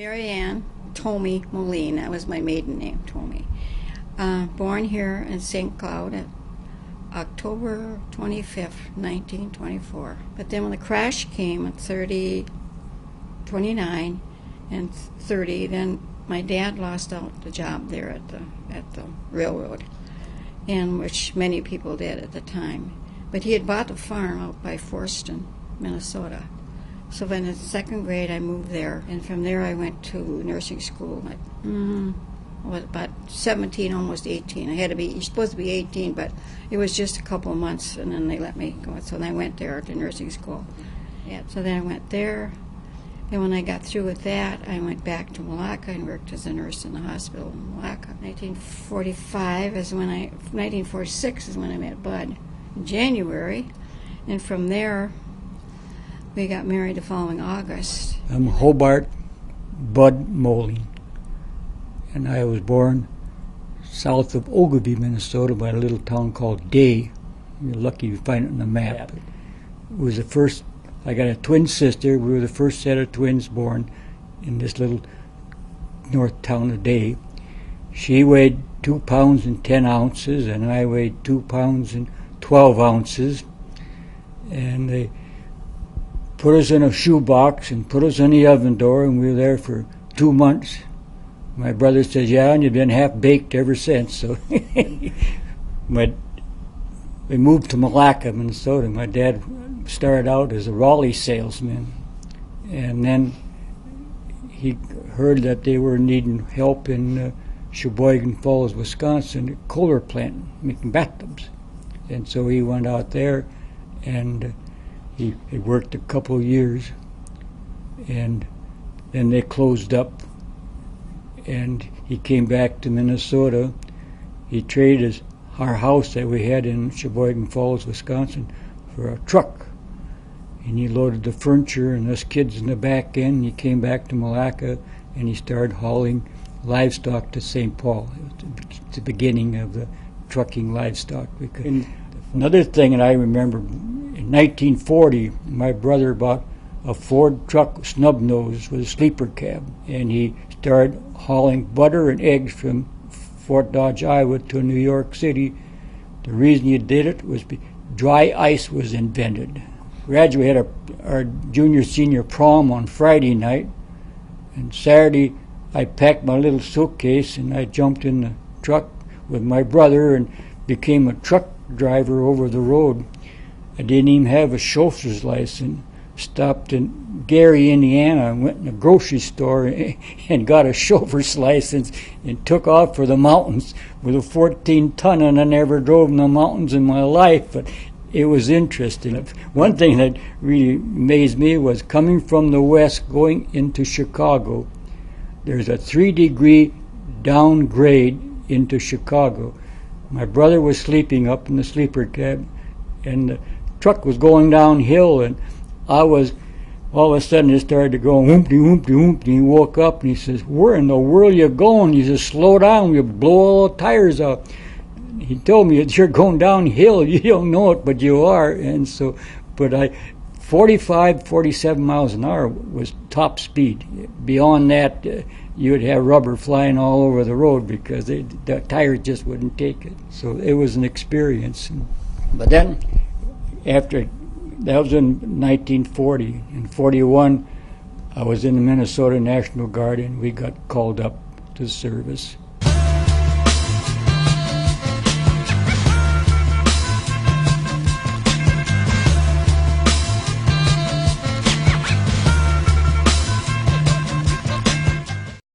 Mary Ann Moline, that was my maiden name, Tommy. Born here in St. Cloud at October 25th, 1924. But then when the crash came at 29 and 30, then my dad lost out the job there at the railroad, and which many people did at the time. But he had bought a farm out by Forston, Minnesota. So then in second grade I moved there, and from there I went to nursing school at I was about 17, almost 18. I had to be, you're supposed to be 18, but it was just a couple of months, and then they let me go. So then I went there to nursing school. Yeah, so then I went there, and when I got through with that, I went back to Malacca and worked as a nurse in the hospital in Malacca. 1946 is when I met Bud in January, and from there we got married the following August. I'm Hobart Bud Molin, and I was born south of Ogilvie, Minnesota, by a little town called Day. You're lucky you find it on the map. It was the first. I got a twin sister. We were the first set of twins born in this little north town of Day. She weighed 2 pounds and 10 ounces, and I weighed 2 pounds and 12 ounces. And they put us in a shoebox and put us in the oven door, and we were there for 2 months. My brother says, yeah, and you've been half-baked ever since. So we moved to Malacca, Minnesota. My dad started out as a Raleigh salesman, and then he heard that they were needing help in Sheboygan Falls, Wisconsin, a Kohler plant, making bathtubs. And so he went out there, and he worked a couple of years, and then they closed up, and he came back to Minnesota. He traded our house that we had in Sheboygan Falls, Wisconsin, for a truck, and he loaded the furniture and us kids in the back end. He came back to Malacca, and he started hauling livestock to St. Paul. It was the beginning of the trucking livestock. And another thing that I remember, in 1940, my brother bought a Ford truck snub nose with a sleeper cab, and he started hauling butter and eggs from Fort Dodge, Iowa to New York City. The reason he did it was dry ice was invented. We had our junior-senior prom on Friday night, and Saturday I packed my little suitcase and I jumped in the truck with my brother and became a truck driver over the road. I didn't even have a chauffeur's license. Stopped in Gary, Indiana, and went in a grocery store and got a chauffeur's license and took off for the mountains with a 14-ton, and I never drove in the mountains in my life, but it was interesting. One thing that really amazed me was coming from the west going into Chicago. There's a 3-degree downgrade into Chicago. My brother was sleeping up in the sleeper cab, and the truck was going downhill, and I was, all of a sudden it started to go whoopty, whoopty, whoopty. He woke up and he says, where in the world are you going? He says, slow down, you'll blow all the tires out. He told me, you're going downhill, you don't know it, but you are. And so, but 47 miles an hour was top speed. Beyond that, you would have rubber flying all over the road because the tires just wouldn't take it. So it was an experience. But then, after that was in 1940. In 41, I was in the Minnesota National Guard, and we got called up to service.